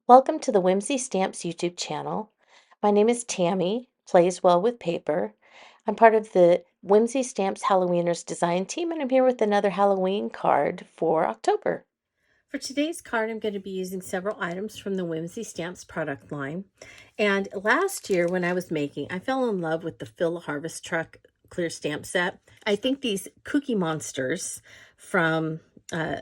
Welcome to the Whimsy Stamps YouTube channel. My name is Tammy, plays well with paper. I'm part of the Whimsy Stamps Halloweeners design team, and I'm here with another Halloween card for October. For today's card, I'm going to be using several items from the Whimsy Stamps product line. And last year when I was making, I fell in love with the Fill a Harvest Truck clear stamp set. I think these Kooky Monsters from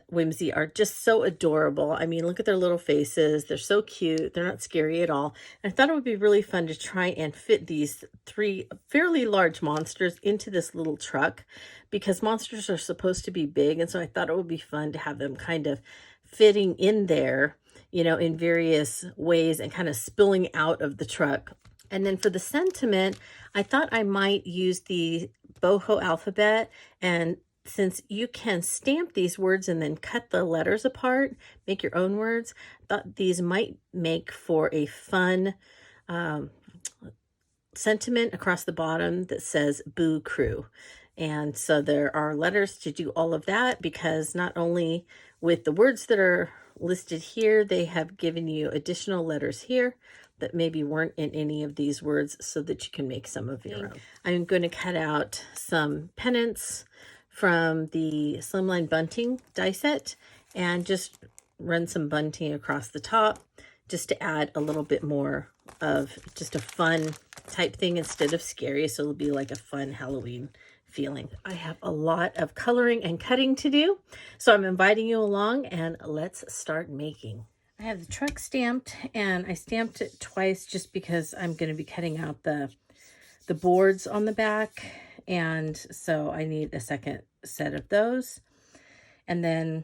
Whimsy are just so adorable. I mean, look at their little faces. They're so cute. They're not scary at all. And I thought it would be really fun to try and fit these three fairly large monsters into this little truck because monsters are supposed to be big. And so I thought it would be fun to have them kind of fitting in there, you know, in various ways and kind of spilling out of the truck. And then for the sentiment, I thought I might use the Boho Alphabet, and since you can stamp these words and then cut the letters apart, make your own words, I thought these might make for a fun sentiment across the bottom that says Boo Crew. And so there are letters to do all of that, because not only with the words that are listed here, they have given you additional letters here that maybe weren't in any of these words so that you can make some of your own. I'm going to cut out some pennants from the Slimline Bunting die set and just run some bunting across the top just to add a little bit more of just a fun type thing instead of scary. So it'll be like a fun Halloween feeling. I have a lot of coloring and cutting to do, so I'm inviting you along and let's start making. I have the truck stamped, and I stamped it twice just because I'm going to be cutting out the boards on the back, and so I need a second set of those. And then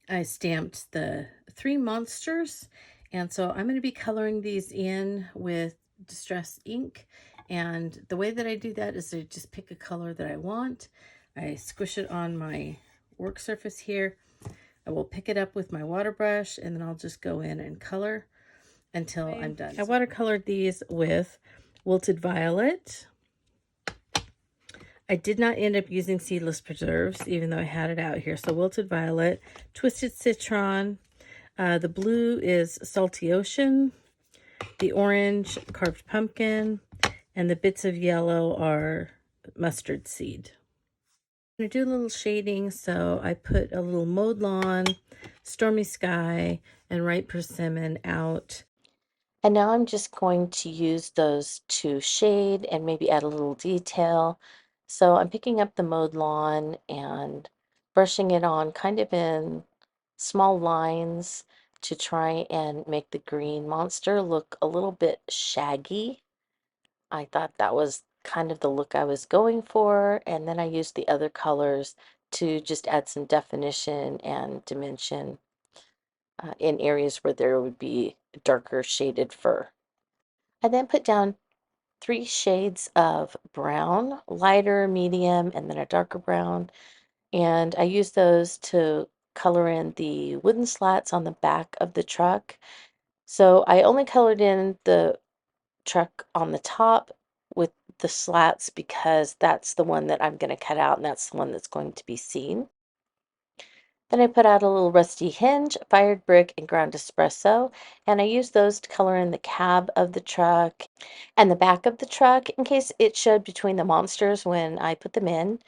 I stamped the three monsters, and so I'm going to be coloring these in with distress ink. And the way that I do that is I just pick a color that I want. I squish it on my work surface here. I will pick it up with my water brush, and then I'll just go in and color until I'm done. I watercolored these with Wilted Violet. I did not end up using seedless preserves, even though I had it out here. So Wilted Violet, Twisted Citron, the blue is Salty Ocean, the orange, Carved Pumpkin, and the bits of yellow are Mustard Seed. I'm going to do a little shading, so I put a little Mowed Lawn, Stormy Sky, and Ripe Persimmon out. And now I'm just going to use those to shade and maybe add a little detail. So I'm picking up the Mowed Lawn and brushing it on kind of in small lines to try and make the green monster look a little bit shaggy. I thought that was kind of the look I was going for, and then I used the other colors to just add some definition and dimension in areas where there would be darker shaded fur. I then put down 3 shades of brown, lighter, medium, and then a darker brown, and I used those to color in the wooden slats on the back of the truck. So I only colored in the truck on the top with the slats because that's the one that I'm going to cut out, and that's the one that's going to be seen. Then I put out a little rusty hinge, fired brick, and ground espresso, and I used those to color in the cab of the truck and the back of the truck in case it showed between the monsters when I put them in.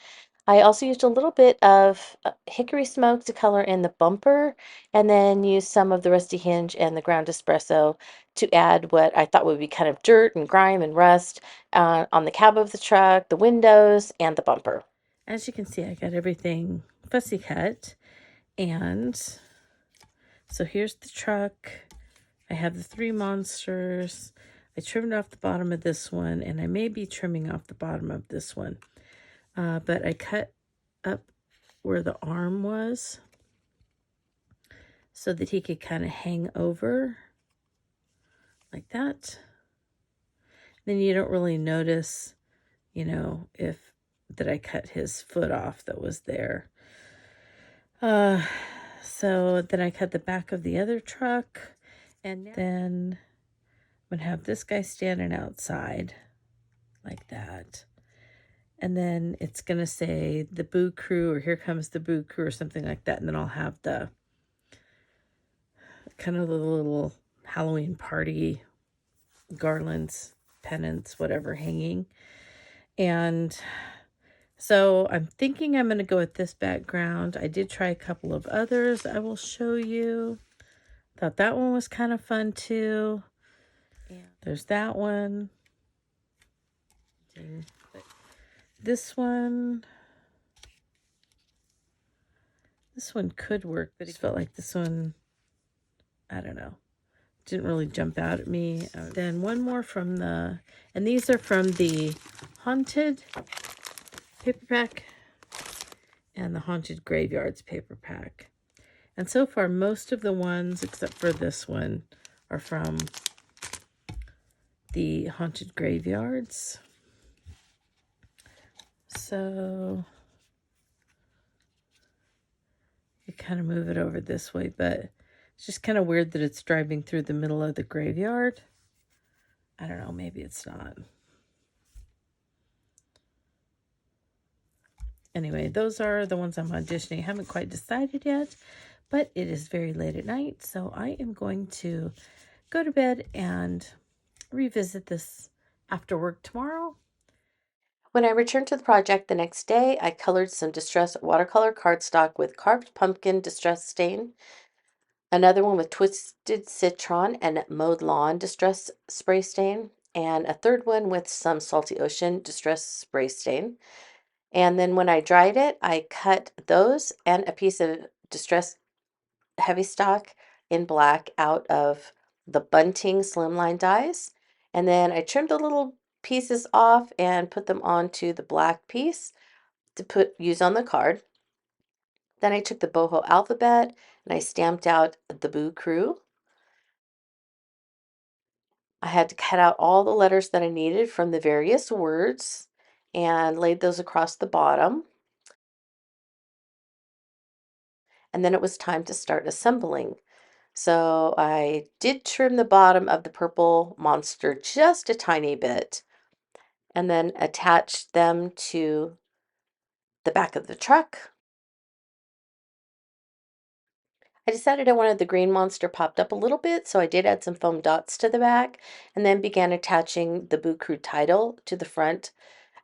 I also used a little bit of hickory smoke to color in the bumper, and then used some of the rusty hinge and the ground espresso to add what I thought would be kind of dirt and grime and rust on the cab of the truck, the windows, and the bumper. As you can see, I got everything fussy cut. And so here's the truck. I have the 3 monsters. I trimmed off the bottom of this one, and I may be trimming off the bottom of this one. But I cut up where the arm was so that he could kind of hang over like that. Then you don't really notice, you know, that I cut his foot off that was there. So then I cut the back of the other truck, and then I'm going to have this guy standing outside like that. And then it's going to say the Boo Crew, or here comes the Boo Crew, or something like that. And then I'll have the kind of the little Halloween party garlands, pennants, whatever, hanging. And so I'm thinking I'm going to go with this background. I did try a couple of others I will show you. Thought that one was kind of fun too. Yeah. There's that one. This one could work, but it felt like this one, I don't know, didn't really jump out at me. Then one more from the, and these are from the Haunted paper pack and the Haunted Graveyards paper pack. And so far, most of the ones, except for this one, are from the Haunted Graveyards. So you kind of move it over this way, but it's just kind of weird that it's driving through the middle of the graveyard. I don't know, maybe it's not. Anyway, those are the ones I'm auditioning. I haven't quite decided yet, but it is very late at night, so I am going to go to bed and revisit this after work tomorrow. When I returned to the project the next day, I colored some distress watercolor cardstock with carved pumpkin distress stain, another one with twisted citron and mowed lawn distress spray stain, and a third one with some salty ocean distress spray stain. And then when I dried it, I cut those and a piece of distress heavy stock in black out of the Bunting Slimline dies. And then I trimmed the little pieces off and put them onto the black piece to use on the card. Then I took the Boho Alphabet and I stamped out the Boo Crew. I had to cut out all the letters that I needed from the various words and laid those across the bottom. And then it was time to start assembling. So I did trim the bottom of the purple monster just a tiny bit and then attached them to the back of the truck. I decided I wanted the green monster popped up a little bit, so I did add some foam dots to the back and then began attaching the Boo Crew title to the front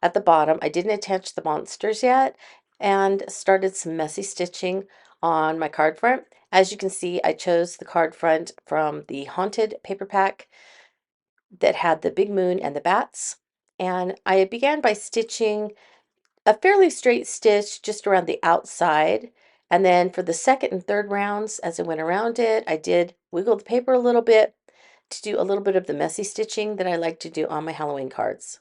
at the bottom. I didn't attach the monsters yet and started some messy stitching on my card front. As you can see, I chose the card front from the Haunted paper pack that had the big moon and the bats. And I began by stitching a fairly straight stitch just around the outside. And then for the second and third rounds, as I went around it, I did wiggle the paper a little bit to do a little bit of the messy stitching that I like to do on my Halloween cards.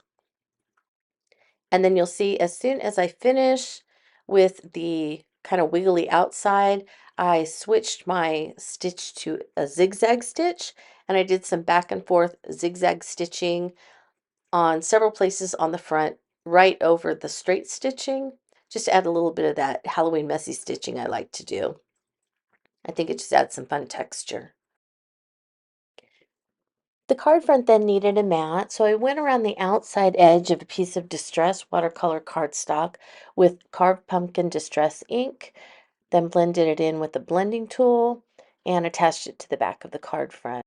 And then you'll see as soon as I finish with the kind of wiggly outside, I switched my stitch to a zigzag stitch and I did some back and forth zigzag stitching on several places on the front, right over the straight stitching, just to add a little bit of that Halloween messy stitching I like to do. I think it just adds some fun texture. The card front then needed a mat, so I went around the outside edge of a piece of distress watercolor cardstock with carved pumpkin distress ink, then blended it in with the blending tool and attached it to the back of the card front.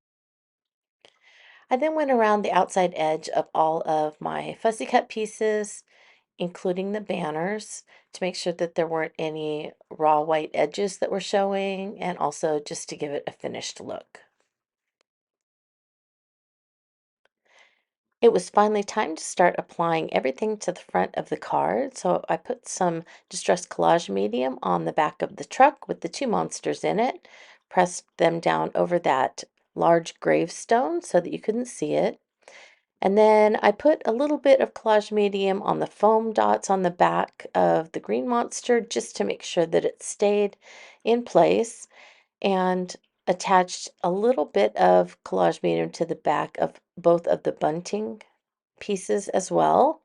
I then went around the outside edge of all of my fussy cut pieces, including the banners, to make sure that there weren't any raw white edges that were showing, and also just to give it a finished look. It was finally time to start applying everything to the front of the card, so I put some distress collage medium on the back of the truck with the two monsters in it, pressed them down over that large gravestone so that you couldn't see it. And then I put a little bit of collage medium on the foam dots on the back of the green monster just to make sure that it stayed in place, and attached a little bit of collage medium to the back of both of the bunting pieces as well.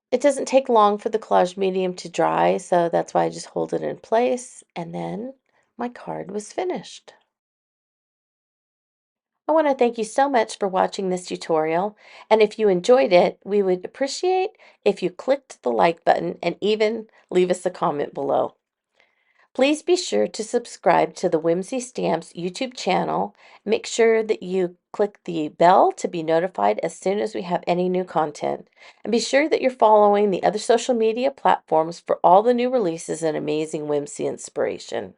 It doesn't take long for the collage medium to dry, so that's why I just hold it in place, and then my card was finished. I want to thank you so much for watching this tutorial, and if you enjoyed it, we would appreciate if you clicked the like button and even leave us a comment below. Please be sure to subscribe to the Whimsy Stamps YouTube channel. Make sure that you click the bell to be notified as soon as we have any new content. And be sure that you're following the other social media platforms for all the new releases and amazing whimsy inspiration.